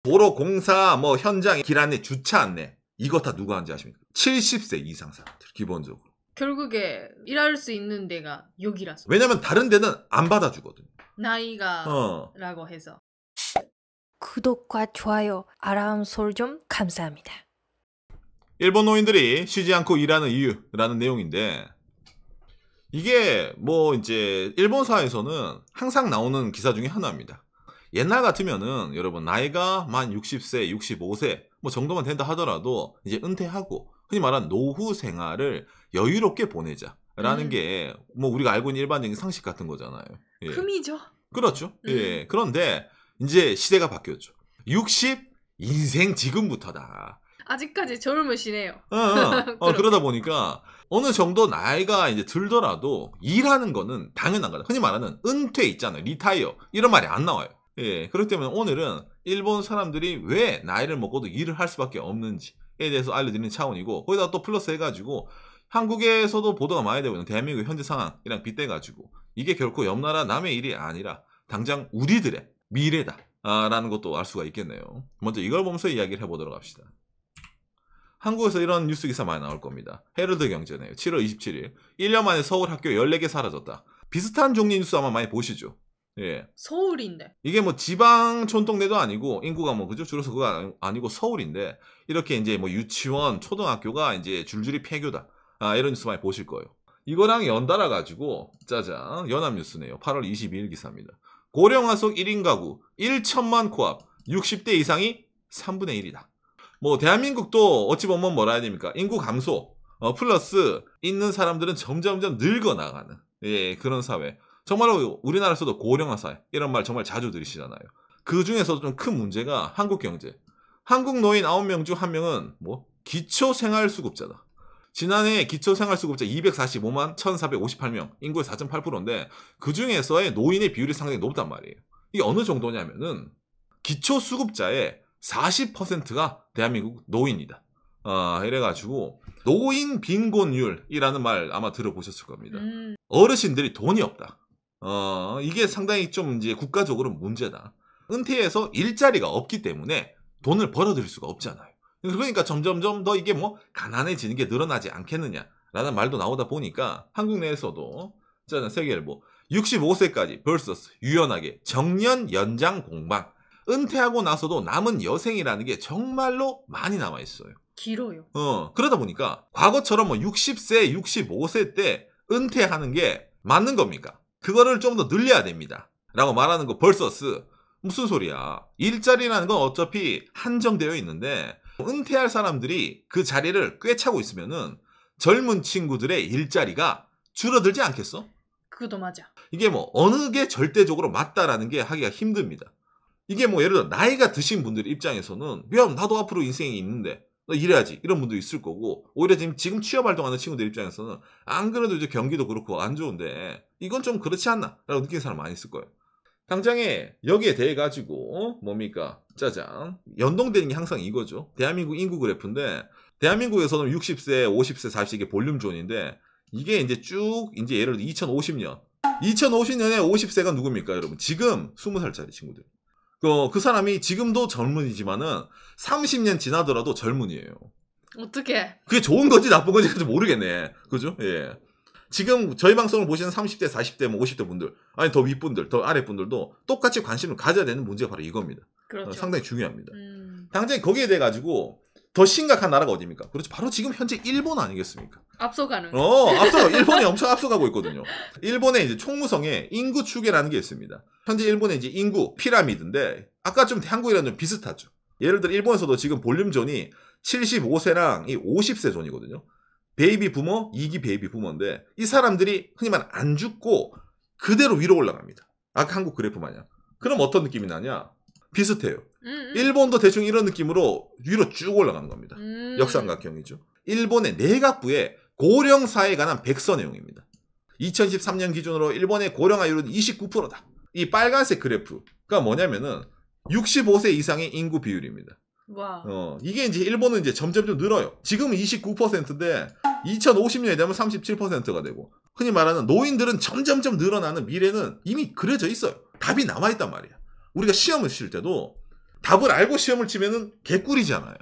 도로 공사 뭐 현장 길 안내 주차 안내 이거 다 누가 하는지 아십니까? 70세 이상 사람들 기본적으로. 결국에 일할 수 있는 데가 여기라서. 왜냐면 다른 데는 안 받아주거든. 나이가 라고 해서. 구독과 좋아요, 알람 설정 감사합니다. 일본 노인들이 쉬지 않고 일하는 이유라는 내용인데, 이게 뭐 이제 일본 사회에서는 항상 나오는 기사 중에 하나입니다. 옛날 같으면은 여러분 나이가 만 60세, 65세 뭐 정도만 된다 하더라도 이제 은퇴하고 흔히 말하는 노후 생활을 여유롭게 보내자라는 게 뭐 우리가 알고 있는 일반적인 상식 같은 거잖아요. 예. 금이죠. 그렇죠. 예. 그런데 이제 시대가 바뀌었죠. 60 인생 지금부터다. 아직까지 젊으시네요. 그러다 보니까 어느 정도 나이가 이제 들더라도 일하는 거는 당연한 거다. 흔히 말하는 은퇴 있잖아요. 리타이어 이런 말이 안 나와요. 예, 그렇기 때문에 오늘은 일본 사람들이 왜 나이를 먹고도 일을 할 수밖에 없는지에 대해서 알려드리는 차원이고, 거기다가 또 플러스 해가지고 한국에서도 보도가 많이 되고 있는 대한민국의 현재 상황이랑 빗대가지고 이게 결코 옆 나라 남의 일이 아니라 당장 우리들의 미래다 라는 것도 알 수가 있겠네요. 먼저 이걸 보면서 이야기를 해보도록 합시다. 한국에서 이런 뉴스 기사 많이 나올 겁니다. 헤럴드 경제네요. 7월 27일 1년 만에 서울 학교 14개 사라졌다. 비슷한 종류 뉴스 아마 많이 보시죠. 예. 서울인데. 이게 뭐 지방 촌동네도 아니고 인구가 뭐 그죠? 줄여서 그거 아니고 서울인데 이렇게 이제 뭐 유치원, 초등학교가 이제 줄줄이 폐교다. 이런 뉴스 많이 보실 거예요. 이거랑 연달아 가지고 짜잔 연합뉴스네요. 8월 22일 기사입니다. 고령화 속 1인 가구 1천만 코앞 60대 이상이 3분의 1이다. 뭐 대한민국도 어찌 보면 뭐라 해야 됩니까? 인구 감소 플러스 있는 사람들은 점점점 늙어 나가는 그런 사회. 정말로 우리나라에서도 고령화 사회 이런 말 정말 자주 들으시잖아요. 그 중에서도 좀 큰 문제가 한국 경제. 한국 노인 9명 중 1명은 뭐 기초생활수급자다. 지난해 기초생활수급자 245만 1,458명, 인구의 4.8%인데 그 중에서의 노인의 비율이 상당히 높단 말이에요. 이게 어느 정도냐면은 기초수급자의 40%가 대한민국 노인이다. 이래가지고 노인 빈곤율이라는 말 아마 들어보셨을 겁니다. 어르신들이 돈이 없다. 이게 상당히 좀 이제 국가적으로 문제다. 은퇴해서 일자리가 없기 때문에 돈을 벌어들일 수가 없잖아요. 그러니까 점점점 더 이게 뭐 가난해지는 게 늘어나지 않겠느냐라는 말도 나오다 보니까 한국 내에서도 세계일보 65세까지 vs 유연하게 정년 연장 공방. 은퇴하고 나서도 남은 여생이라는 게 정말로 많이 남아있어요. 길어요. 그러다 보니까 과거처럼 뭐 60세, 65세 때 은퇴하는 게 맞는 겁니까? 그거를 좀 더 늘려야 됩니다. 라고 말하는 거 vs 무슨 소리야. 일자리라는 건 어차피 한정되어 있는데 은퇴할 사람들이 그 자리를 꿰차고 있으면은 젊은 친구들의 일자리가 줄어들지 않겠어? 그것도 맞아. 이게 뭐 어느 게 절대적으로 맞다라는 게 하기가 힘듭니다. 이게 뭐 예를 들어 나이가 드신 분들 입장에서는 야 나도 앞으로 인생이 있는데 너 일해야지 이런 분도 있을 거고, 오히려 지금 취업활동하는 친구들 입장에서는 안 그래도 이제 경기도 그렇고 안 좋은데 이건 좀 그렇지 않나 라고 느끼는 사람 많이 있을 거예요. 당장에 여기에 대해 가지고 뭡니까? 짜잔 연동되는 게 항상 이거죠. 대한민국 인구 그래프인데 대한민국에서는 60세, 50세, 40세 이게 볼륨존인데 이게 이제 쭉 이제 예를 들어 2050년에 50세가 누굽니까 여러분? 지금 20살짜리 친구들. 그 사람이 지금도 젊은이지만은 30년 지나더라도 젊은이에요. 어떻게? 그게 좋은 건지 나쁜 건지 모르겠네. 그죠? 예. 지금 저희 방송을 보시는 30대, 40대, 뭐 50대 분들, 아니 더 윗분들, 더 아랫분들도 똑같이 관심을 가져야 되는 문제가 바로 이겁니다. 그렇죠. 상당히 중요합니다. 당장 거기에 대해 가지고 더 심각한 나라가 어디입니까? 그렇죠. 바로 지금 현재 일본 아니겠습니까? 앞서가는. 일본이 엄청 앞서가고 있거든요. 일본의 이제 총무성에 인구 추계라는 게 있습니다. 현재 일본의 이제 인구 피라미드인데 아까 좀 한국이랑 좀 비슷하죠. 예를 들어 일본에서도 지금 볼륨존이 75세랑 이 50세 존이거든요. 베이비 부머, 2기 베이비 부머인데 이 사람들이 흔히 말하는 안 죽고 그대로 위로 올라갑니다. 아까 한국 그래프 마냥. 그럼 어떤 느낌이 나냐? 비슷해요. 일본도 대충 이런 느낌으로 위로 쭉 올라가는 겁니다. 역삼각형이죠. 일본의 내각부의 고령사에 관한 백서 내용입니다. 2013년 기준으로 일본의 고령화율은 29%다. 이 빨간색 그래프가 뭐냐면은 65세 이상의 인구 비율입니다. 와. 이게 이제 일본은 이제 점점 늘어요. 지금은 29%인데 2050년에 되면 37%가 되고, 흔히 말하는 노인들은 점점점 늘어나는 미래는 이미 그려져 있어요. 답이 남아있단 말이야. 우리가 시험을 칠 때도 답을 알고 시험을 치면은 개꿀이잖아요.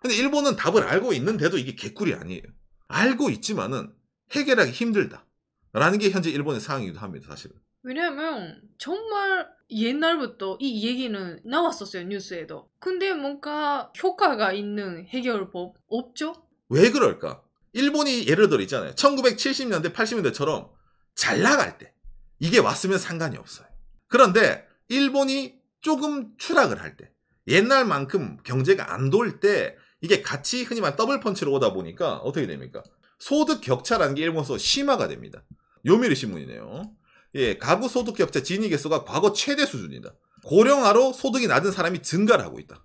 근데 일본은 답을 알고 있는데도 이게 개꿀이 아니에요. 알고 있지만은 해결하기 힘들다. 라는 게 현재 일본의 상황이기도 합니다, 사실은. 왜냐면 정말 옛날부터 이 얘기는 나왔었어요, 뉴스에도. 근데 뭔가 효과가 있는 해결법 없죠? 왜 그럴까? 일본이 예를 들어 있잖아요. 1970년대, 80년대처럼 잘 나갈 때 이게 왔으면 상관이 없어요. 그런데 일본이 조금 추락을 할 때, 옛날만큼 경제가 안 돌 때 이게 같이 흔히 말하는 더블 펀치로 오다 보니까 어떻게 됩니까? 소득 격차라는 게 일본에서 심화가 됩니다. 요미리 신문이네요. 예, 가구 소득 격차 진위 개수가 과거 최대 수준이다. 고령화로 소득이 낮은 사람이 증가를 하고 있다.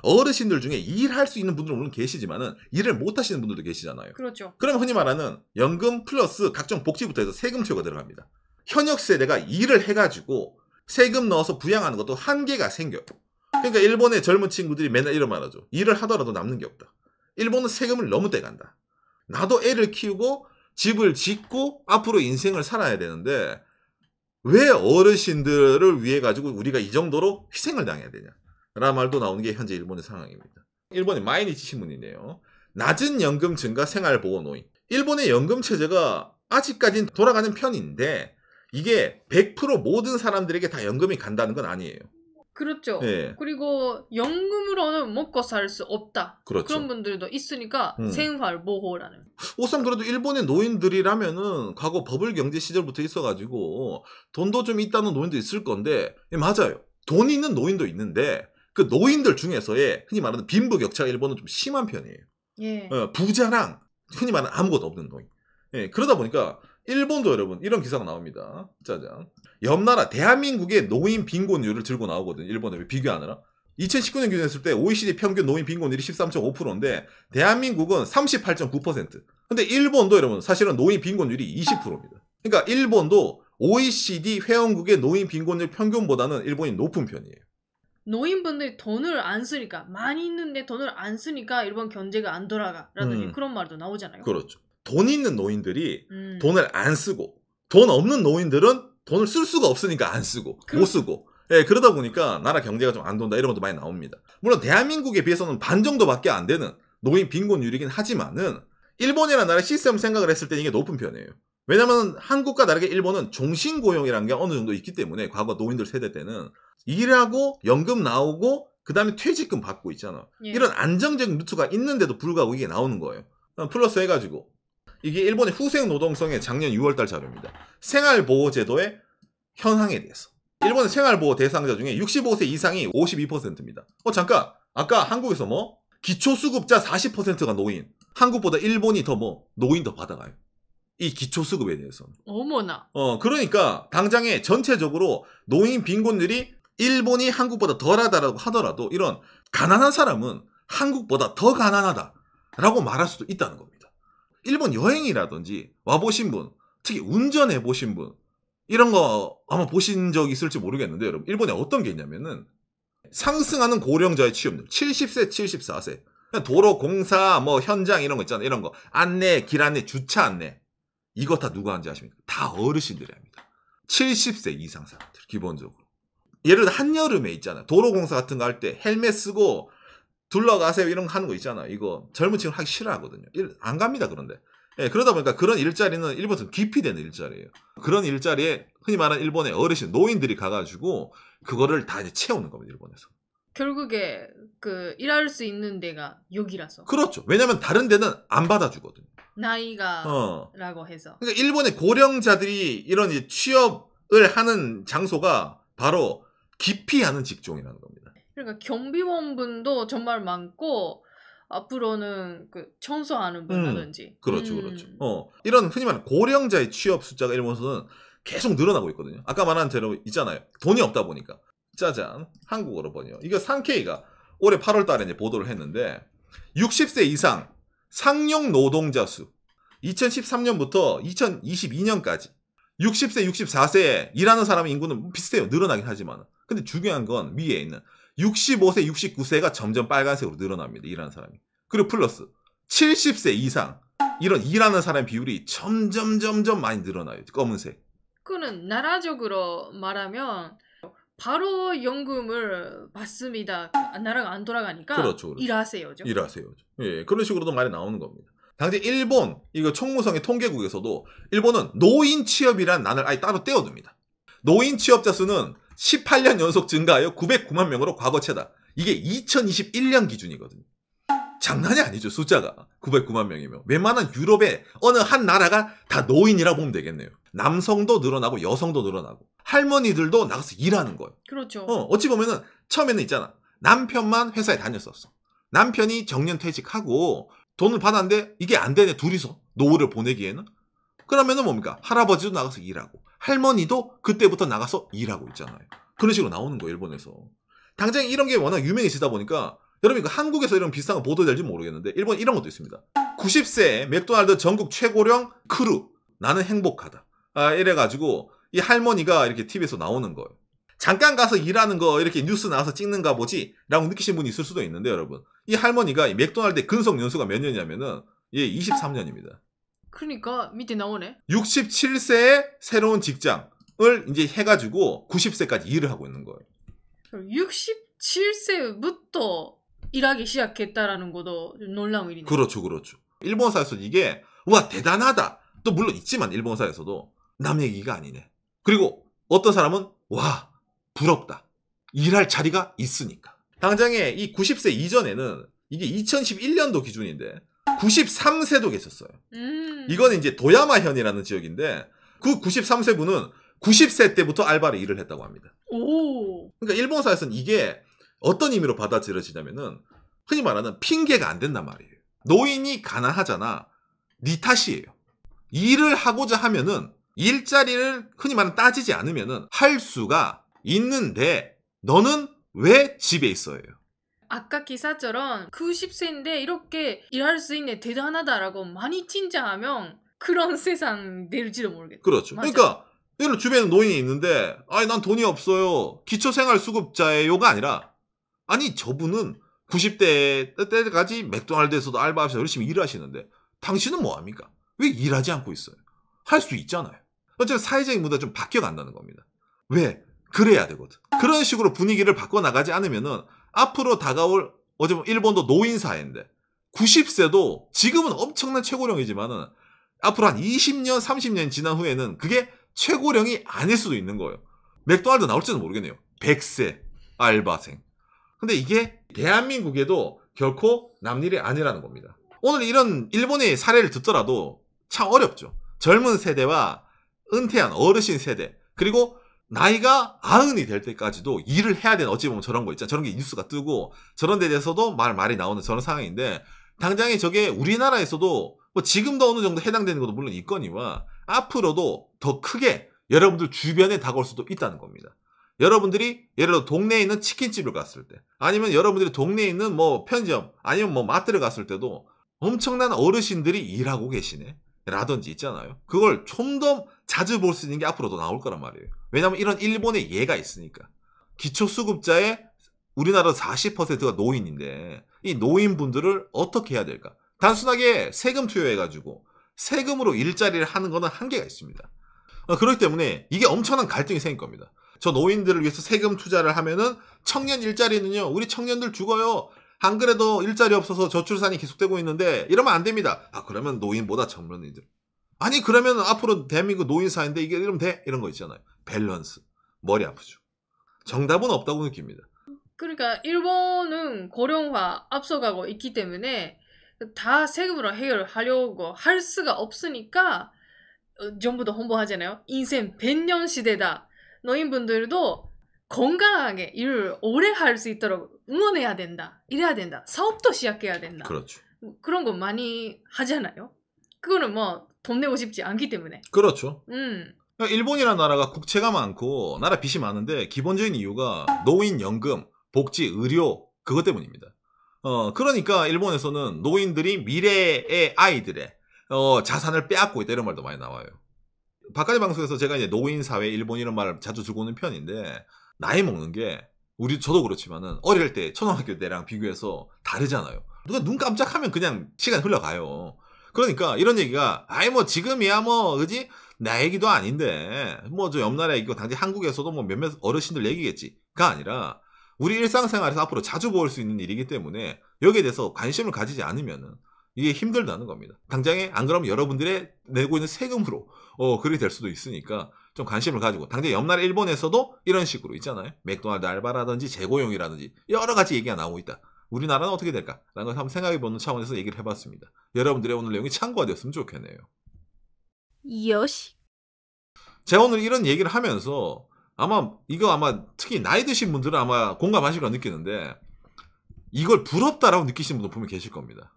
어르신들 중에 일할 수 있는 분들은 물론 계시지만은 일을 못 하시는 분들도 계시잖아요. 그렇죠. 그러면 흔히 말하는 연금 플러스 각종 복지부터 해서 세금 투여가 들어갑니다. 현역 세대가 일을 해가지고 세금 넣어서 부양하는 것도 한계가 생겨요. 그러니까 일본의 젊은 친구들이 맨날 이런 말 하죠. 일을 하더라도 남는 게 없다. 일본은 세금을 너무 떼간다. 나도 애를 키우고 집을 짓고 앞으로 인생을 살아야 되는데 왜 어르신들을 위해 가지고 우리가 이 정도로 희생을 당해야 되냐 라는 말도 나오는 게 현재 일본의 상황입니다. 일본의 마이니치 신문이네요. 낮은 연금 증가 생활보호 노인. 일본의 연금 체제가 아직까지는 돌아가는 편인데 이게 100% 모든 사람들에게 다 연금이 간다는 건 아니에요. 그렇죠. 예. 그리고 연금으로는 먹고 살 수 없다. 그렇죠. 그런 분들도 있으니까 생활보호라는. 우선 그래도 일본의 노인들이라면은 과거 버블 경제 시절부터 있어가지고 돈도 좀 있다는 노인도 있을 건데, 예, 맞아요. 돈 있는 노인도 있는데 그 노인들 중에서의 흔히 말하는 빈부격차가 일본은 좀 심한 편이에요. 예. 부자랑 흔히 말하는 아무것도 없는 노인. 예, 그러다 보니까 일본도 여러분 이런 기사가 나옵니다. 짜잔. 옆 나라 대한민국의 노인 빈곤율을 들고 나오거든요. 일본에 비교하느라. 2019년 기준했을 때 OECD 평균 노인 빈곤율이 13.5%인데 대한민국은 38.9%. 근데 일본도 여러분 사실은 노인 빈곤율이 20%입니다. 그러니까 일본도 OECD 회원국의 노인 빈곤율 평균보다는 일본이 높은 편이에요. 노인분들이 돈을 안 쓰니까, 많이 있는데 돈을 안 쓰니까 일본 경제가 안 돌아가라든지 그런 말도 나오잖아요. 그렇죠. 돈 있는 노인들이 음. 돈을 안 쓰고 돈 없는 노인들은 돈을 쓸 수가 없으니까 안 쓰고 못 쓰고, 예, 그러다 보니까 나라 경제가 좀 안 돈다 이런 것도 많이 나옵니다. 물론 대한민국에 비해서는 반 정도밖에 안 되는 노인 빈곤율이긴 하지만은 일본이라는 나라의 시스템 생각을 했을 때 이게 높은 편이에요. 왜냐면 한국과 다르게 일본은 종신고용이라는 게 어느 정도 있기 때문에 과거 노인들 세대 때는 일하고 연금 나오고 그 다음에 퇴직금 받고 있잖아. 예. 이런 안정적인 루트가 있는데도 불구하고 이게 나오는 거예요. 플러스 해가지고 이게 일본의 후생 노동성의 작년 6월달 자료입니다. 생활보호제도의 현황에 대해서. 일본의 생활보호 대상자 중에 65세 이상이 52%입니다. 잠깐. 아까 한국에서 뭐? 기초수급자 40%가 노인. 한국보다 일본이 더 노인 더 받아가요. 이 기초수급에 대해서는. 어머나. 그러니까 당장에 전체적으로 노인 빈곤율이 일본이 한국보다 덜하다라고 하더라도 이런 가난한 사람은 한국보다 더 가난하다라고 말할 수도 있다는 겁니다. 일본 여행이라든지 와보신 분, 특히 운전해보신 분, 이런 거 아마 보신 적 있을지 모르겠는데 여러분 일본에 어떤 게 있냐면은 상승하는 고령자의 취업률 70세, 74세 도로 공사 현장 이런 거 있잖아요. 이런 거 안내, 길 안내, 주차 안내 이거 다 누가 하는지 아십니까? 다 어르신들이 합니다. 70세 이상 사람들 기본적으로. 예를 들어 한여름에 있잖아요. 도로 공사 같은 거 할 때 헬멧 쓰고 둘러가세요 이런 거 하는 거 있잖아요. 이거 젊은 친구 하기 싫어하거든요. 안 갑니다. 그런데. 예, 그러다 보니까 그런 일자리는 일본에서 기피되는 일자리예요. 그런 일자리에 흔히 말하는 일본의 어르신, 노인들이 가가지고 그거를 다 이제 채우는 겁니다. 일본에서. 결국에 일할 수 있는 데가 여기라서. 그렇죠. 왜냐면 다른 데는 안 받아주거든요. 나이가 라고 해서. 그러니까 일본의 고령자들이 이런 이제 취업을 하는 장소가 바로 기피하는 직종이라는 겁니다. 그러니까 경비원분도 정말 많고 앞으로는 청소하는 분이라든지. 그렇죠, 그렇죠. 이런 흔히 말하는 고령자의 취업 숫자가 일본에서는 계속 늘어나고 있거든요. 아까 말한 대로 있잖아요. 돈이 없다 보니까. 짜잔, 한국어로 번역. 이거 산케이가 올해 8월 달에 이제 보도를 했는데 60세 이상 상용 노동자 수 2013년부터 2022년까지 60세, 64세에 일하는 사람의 인구는 비슷해요. 늘어나긴 하지만. 근데 중요한 건 위에 있는 65세, 69세가 점점 빨간색으로 늘어납니다. 일하는 사람이. 그리고 플러스 70세 이상 이런 일하는 사람 비율이 점점 많이 늘어나요. 검은색. 그는 나라적으로 말하면 바로 연금을 받습니다. 나라가 안 돌아가니까 그렇죠, 그렇죠. 일하세요죠. 일하세요. 예, 그런 식으로도 말이 나오는 겁니다. 당시 일본 이거 총무성의 통계국에서도 일본은 노인 취업이란 난을 아예 따로 떼어둡니다. 노인 취업자 수는 18년 연속 증가하여 909만 명으로 과거 최다. 이게 2021년 기준이거든요. 장난이 아니죠, 숫자가. 909만 명이면. 웬만한 유럽의 어느 한 나라가 다 노인이라고 보면 되겠네요. 남성도 늘어나고 여성도 늘어나고 할머니들도 나가서 일하는 거예요. 그렇죠. 어찌 보면은 처음에는 있잖아. 남편만 회사에 다녔었어. 남편이 정년퇴직하고 돈을 받았는데 이게 안 되네, 둘이서 노후를 보내기에는. 그러면은 뭡니까? 할아버지도 나가서 일하고 할머니도 그때부터 나가서 일하고 있잖아요. 그런 식으로 나오는 거예요, 일본에서. 당장 이런 게 워낙 유명해지다 보니까 여러분 이거 한국에서 이런 비슷한 거 보도될지 모르겠는데 일본 이런 것도 있습니다. 90세 맥도날드 전국 최고령 크루 나는 행복하다. 이래가지고 이 할머니가 이렇게 TV에서 나오는 거예요. 잠깐 가서 일하는 거 이렇게 뉴스 나와서 찍는가 보지 라고 느끼신 분이 있을 수도 있는데 여러분 이 할머니가 이 맥도날드의 근속 연수가 몇 년이냐면은 23년입니다. 그러니까 밑에 나오네. 67세에 새로운 직장을 이제 해가지고 90세까지 일을 하고 있는 거예요. 67세부터 일하기 시작했다라는 것도 놀라운 일이네요. 그렇죠, 그렇죠. 일본사에서 이게 와 대단하다. 또 물론 있지만 일본사에서도 남 얘기가 아니네. 그리고 어떤 사람은 와 부럽다. 일할 자리가 있으니까. 당장에 이 90세 이전에는 이게 2011년도 기준인데 93세도 계셨어요. 이건 이제 도야마현이라는 지역인데 그 93세 분은 90세 때부터 알바를 일을 했다고 합니다. 오. 그러니까 일본사에서는 이게 어떤 의미로 받아들여지냐면은 흔히 말하는 핑계가 안 된단 말이에요. 노인이 가난하잖아. 네 탓이에요. 일을 하고자 하면은 일자리를 흔히 말하는 따지지 않으면은 할 수가 있는데 너는 왜 집에 있어요? 아까 기사처럼 90세인데 이렇게 일할 수 있네 대단하다라고 많이 칭찬하면 그런 세상 될지도 모르겠다. 그렇죠. 맞아. 그러니까 예를 들어 주변에 노인이 있는데 아니 난 돈이 없어요. 기초생활수급자예요가 아니라 아니 저분은 90대 때까지 맥도날드에서도 알바하셔서 열심히 일하시는데 당신은 뭐합니까? 왜 일하지 않고 있어요? 할 수 있잖아요. 어쨌든 사회적인 문화가 좀 바뀌어간다는 겁니다. 왜? 그래야 되거든. 그런 식으로 분위기를 바꿔나가지 않으면은 앞으로 다가올 어쩌면 일본도 노인사회인데 90세도 지금은 엄청난 최고령이지만은 앞으로 한 20년, 30년 지난 후에는 그게 최고령이 아닐 수도 있는 거예요. 맥도날드 나올지는 모르겠네요. 100세 알바생. 근데 이게 대한민국에도 결코 남일이 아니라는 겁니다. 오늘 이런 일본의 사례를 듣더라도 참 어렵죠. 젊은 세대와 은퇴한 어르신 세대 그리고 나이가 90이 될 때까지도 일을 해야 되는 어찌 보면 저런 거 있잖아요. 저런 게 뉴스가 뜨고 저런 데 대해서도 말이 나오는 저런 상황인데 당장에 저게 우리나라에서도 뭐 지금도 어느 정도 해당되는 것도 물론 있거니와 앞으로도 더 크게 여러분들 주변에 다가올 수도 있다는 겁니다. 여러분들이 예를 들어 동네에 있는 치킨집을 갔을 때 아니면 여러분들이 동네에 있는 뭐 편의점 아니면 뭐 마트를 갔을 때도 엄청난 어르신들이 일하고 계시네 라든지 있잖아요. 그걸 좀 더 자주 볼 수 있는 게 앞으로도 나올 거란 말이에요. 왜냐하면 이런 일본의 예가 있으니까. 기초수급자의 우리나라 40%가 노인인데 이 노인분들을 어떻게 해야 될까? 단순하게 세금 투여해가지고 세금으로 일자리를 하는 거는 한계가 있습니다. 그렇기 때문에 이게 엄청난 갈등이 생길 겁니다. 저 노인들을 위해서 세금 투자를 하면은 청년 일자리는요. 우리 청년들 죽어요. 안 그래도 일자리 없어서 저출산이 계속되고 있는데 이러면 안 됩니다. 그러면 노인보다 젊은이들. 아니 그러면 앞으로 대한민국 노인사회인데 이게 이러면 돼? 이런 거 있잖아요. 밸런스. 머리 아프죠. 정답은 없다고 느낍니다. 그러니까 일본은 고령화 앞서가고 있기 때문에 다 세금으로 해결하려고 할 수가 없으니까 전부 다 홍보하잖아요. 인생 100년 시대다. 노인분들도 건강하게 일을 오래 할 수 있도록 응원해야 된다. 이래야 된다. 사업도 시작해야 된다. 그렇죠. 그런 거 많이 하잖아요. 그거는 뭐 돈 내고 싶지 않기 때문에. 그렇죠. 일본이라는 나라가 국채가 많고 나라 빚이 많은데 기본적인 이유가 노인연금, 복지, 의료 그것 때문입니다. 그러니까 일본에서는 노인들이 미래의 아이들의 자산을 빼앗고 있다 이런 말도 많이 나와요. 바깥의 방송에서 제가 이제 노인사회 일본 이런 말을 자주 들고 오는 편인데 나이 먹는 게 저도 그렇지만은 어릴 때 초등학교 때랑 비교해서 다르잖아요. 누가 눈 깜짝하면 그냥 시간 흘러가요. 그러니까 이런 얘기가 뭐 지금이야 뭐 그지 나 얘기도 아닌데 뭐 저 옆나라 얘기고 당장 한국에서도 뭐 몇몇 어르신들 얘기겠지가 아니라 우리 일상생활에서 앞으로 자주 볼 수 있는 일이기 때문에 여기에 대해서 관심을 가지지 않으면은 이게 힘들다는 겁니다. 당장에 안 그러면 여러분들의 내고 있는 세금으로 그렇게 될 수도 있으니까 좀 관심을 가지고 당장 옆나라 일본에서도 이런 식으로 있잖아요. 맥도날드 알바라든지 재고용이라든지 여러 가지 얘기가 나오고 있다. 우리나라는 어떻게 될까? 라는 걸 한번 생각해보는 차원에서 얘기를 해봤습니다. 여러분들의 오늘 내용이 참고가 되었으면 좋겠네요. 요시. 제가 오늘 이런 얘기를 하면서 아마 특히 나이 드신 분들은 아마 공감하실 거라 느끼는데 이걸 부럽다라고 느끼시는 분도 분명 계실 겁니다.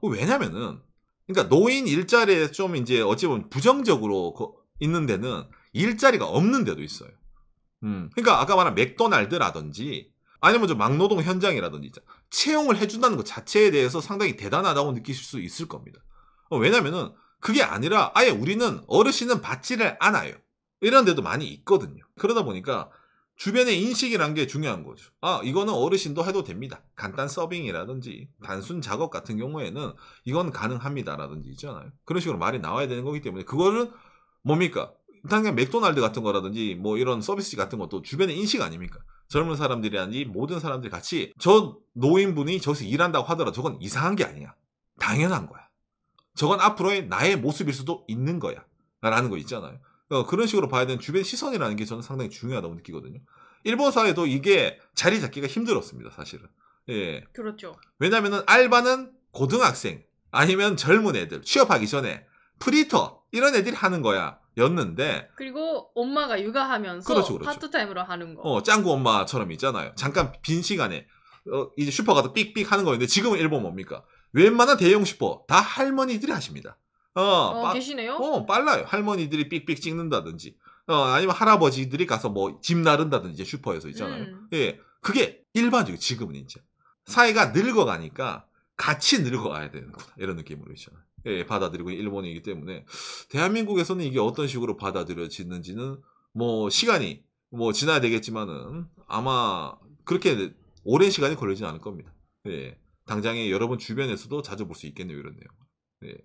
왜냐면은 그러니까 노인 일자리에 좀 이제 어찌 보면 부정적으로 있는 데는 일자리가 없는 데도 있어요. 그러니까 아까 말한 맥도날드라든지 아니면 좀 막노동 현장이라든지 채용을 해준다는 것 자체에 대해서 상당히 대단하다고 느끼실 수 있을 겁니다. 왜냐면은 그게 아니라 아예 우리는 어르신은 받지를 않아요. 이런 데도 많이 있거든요. 그러다 보니까 주변의 인식이란 게 중요한 거죠. 이거는 어르신도 해도 됩니다. 간단 서빙이라든지 단순 작업 같은 경우에는 이건 가능합니다라든지 있잖아요. 그런 식으로 말이 나와야 되는 거기 때문에 그거는 뭡니까? 당장 맥도날드 같은 거라든지 뭐 이런 서비스 같은 것도 주변의 인식 아닙니까? 젊은 사람들이라든지 모든 사람들이 같이 저 노인분이 저기서 일한다고 하더라도 저건 이상한 게 아니야. 당연한 거야. 저건 앞으로의 나의 모습일 수도 있는 거야. 라는 거 있잖아요. 그런 식으로 봐야 되는 주변 시선이라는 게 저는 상당히 중요하다고 느끼거든요. 일본 사회도 이게 자리 잡기가 힘들었습니다, 사실은. 예. 그렇죠. 왜냐면은 알바는 고등학생 아니면 젊은 애들 취업하기 전에 프리터 이런 애들이 하는 거야. 였는데 그리고 엄마가 육아하면서 그렇죠. 파트타임으로 하는 거. 짱구 엄마처럼 있잖아요. 잠깐 빈 시간에 이제 슈퍼 가서 삑삑 하는 거였는데 지금은 일본 뭡니까? 웬만한 대형 슈퍼 다 할머니들이 하십니다. 계시네요. 빨라요. 할머니들이 삑삑 찍는다든지 아니면 할아버지들이 가서 뭐 집 나른다든지 슈퍼에서 있잖아요. 예, 그게 일반적이에요. 지금은 이제 사회가 늙어가니까 같이 늙어가야 되는구나 이런 느낌으로 있잖아요. 예, 받아들이고 있는 일본이기 때문에 대한민국에서는 이게 어떤 식으로 받아들여지는지는 뭐 시간이 뭐 지나야 되겠지만은 아마 그렇게 오랜 시간이 걸리진 않을 겁니다. 예, 당장에 여러분 주변에서도 자주 볼 수 있겠네요, 이런 내용. 예.